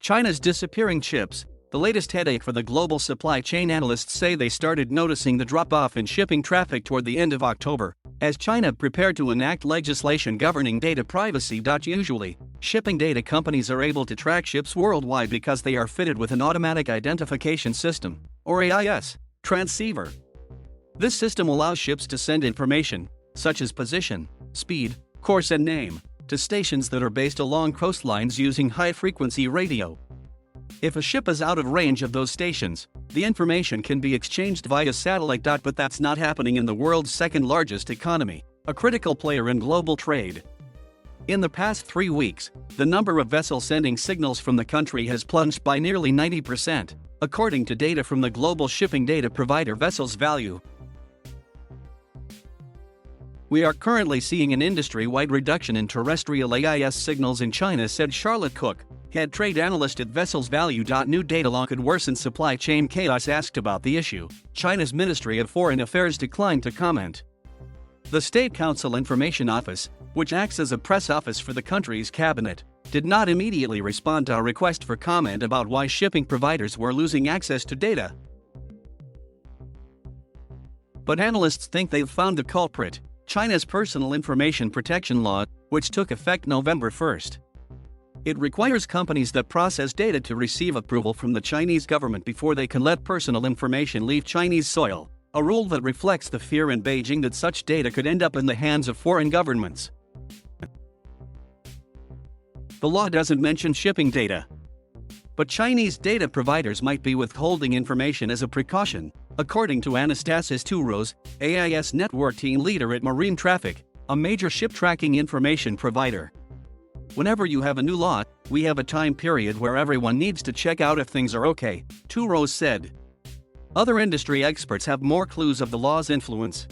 China's disappearing chips, the latest headache for the global supply chain. Analysts say they started noticing the drop-off in shipping traffic toward the end of October, as China prepared to enact legislation governing data privacy.Usually. Shipping data companies are able to track ships worldwide because they are fitted with an automatic identification system, or AIS, transceiver. This system allows ships to send information, such as position, speed, course and name, to stations that are based along coastlines using high-frequency radio. If a ship is out of range of those stations, the information can be exchanged via satellite. But that's not happening in the world's second-largest economy, a critical player in global trade. In the past 3 weeks, the number of vessels sending signals from the country has plunged by nearly 90%, according to data from the global shipping data provider Vessels Value. We are currently seeing an industry-wide reduction in terrestrial AIS signals in China, said Charlotte Cook, head trade analyst at Vessels Value. New data law could worsen supply chain chaos. Asked about the issue, China's Ministry of Foreign Affairs declined to comment. The State Council Information Office, which acts as a press office for the country's cabinet, did not immediately respond to a request for comment about why shipping providers were losing access to data. But analysts think they've found the culprit: China's Personal Information Protection Law, which took effect November 1st. It requires companies that process data to receive approval from the Chinese government before they can let personal information leave Chinese soil, a rule that reflects the fear in Beijing that such data could end up in the hands of foreign governments. The law doesn't mention shipping data, but Chinese data providers might be withholding information as a precaution, according to Anastasis Touros, AIS network team leader at Marine Traffic, a major ship tracking information provider. Whenever you have a new law, we have a time period where everyone needs to check out if things are okay, Touros said. Other industry experts have more clues of the law's influence.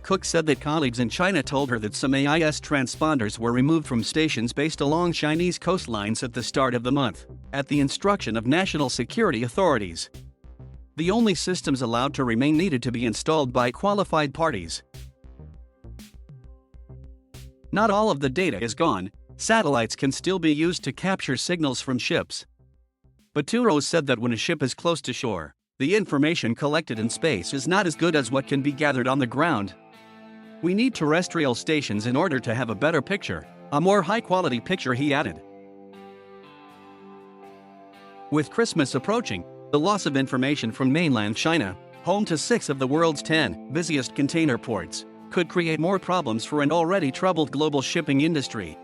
Cook said that colleagues in China told her that some AIS transponders were removed from stations based along Chinese coastlines at the start of the month, at the instruction of national security authorities. The only systems allowed to remain needed to be installed by qualified parties. Not all of the data is gone. Satellites can still be used to capture signals from ships. But Touros said that when a ship is close to shore, the information collected in space is not as good as what can be gathered on the ground. We need terrestrial stations in order to have a better picture, a more high-quality picture, he added. With Christmas approaching, the loss of information from mainland China, home to 6 of the world's 10 busiest container ports, could create more problems for an already troubled global shipping industry.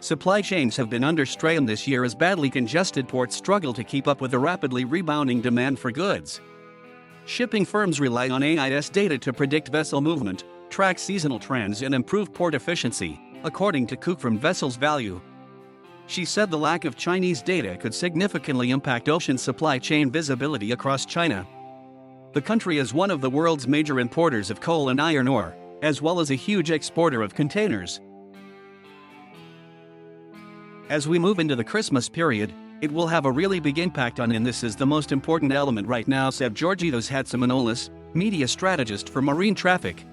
Supply chains have been under strain this year as badly congested ports struggle to keep up with the rapidly rebounding demand for goods. Shipping firms rely on AIS data to predict vessel movement, track seasonal trends and improve port efficiency, according to Cook from Vessels Value. She said the lack of Chinese data could significantly impact ocean supply chain visibility across China. The country is one of the world's major importers of coal and iron ore, as well as a huge exporter of containers. As we move into the Christmas period, it will have a really big impact on, and this is the most important element right now, said Georgios Hatzimanoulis, media strategist for Marine Traffic.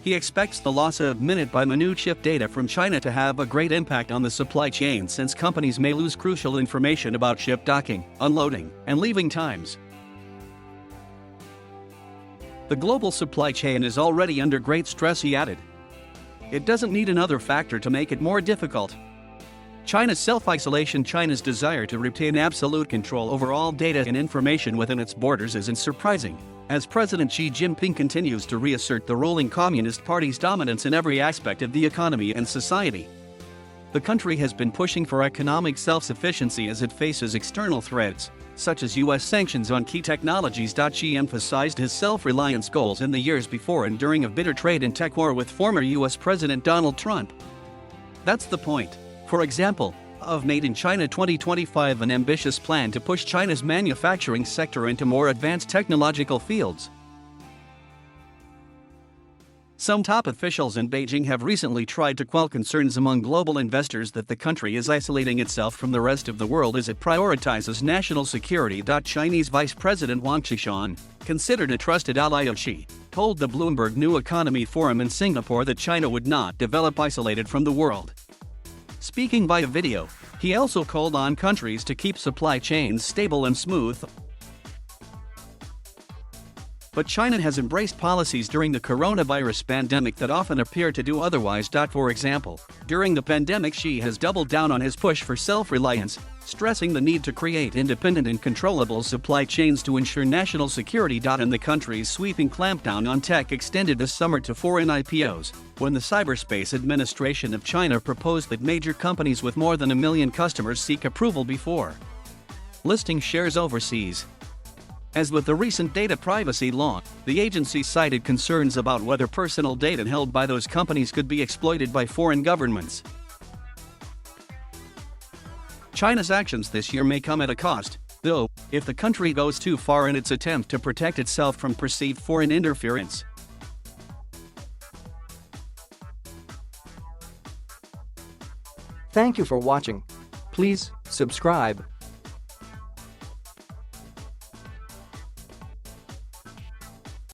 He expects the loss of minute-by-minute ship data from China to have a great impact on the supply chain, since companies may lose crucial information about ship docking, unloading, and leaving times. The global supply chain is already under great stress, he added. It doesn't need another factor to make it more difficult. China's self-isolation, China's desire to retain absolute control over all data and information within its borders isn't surprising, as President Xi Jinping continues to reassert the ruling Communist Party's dominance in every aspect of the economy and society. The country has been pushing for economic self-sufficiency as it faces external threats, such as U.S. sanctions on key technologies. Xi emphasized his self-reliance goals in the years before and during a bitter trade and tech war with former U.S. President Donald Trump. That's the point, for example, of Made in China 2025, an ambitious plan to push China's manufacturing sector into more advanced technological fields. Some top officials in Beijing have recently tried to quell concerns among global investors that the country is isolating itself from the rest of the world as it prioritizes national security. Chinese Vice President Wang Qishan, considered a trusted ally of Xi, told the Bloomberg New Economy Forum in Singapore that China would not develop isolated from the world. Speaking via video, he also called on countries to keep supply chains stable and smooth. But China has embraced policies during the coronavirus pandemic that often appear to do otherwise. For example, during the pandemic, Xi has doubled down on his push for self-reliance, stressing the need to create independent and controllable supply chains to ensure national security. And the country's sweeping clampdown on tech extended this summer to foreign IPOs, when the Cyberspace Administration of China proposed that major companies with more than 1 million customers seek approval before listing shares overseas. As with the recent data privacy law, the agency cited concerns about whether personal data held by those companies could be exploited by foreign governments. China's actions this year may come at a cost, though, if the country goes too far in its attempt to protect itself from perceived foreign interference. Thank you for watching. Please subscribe.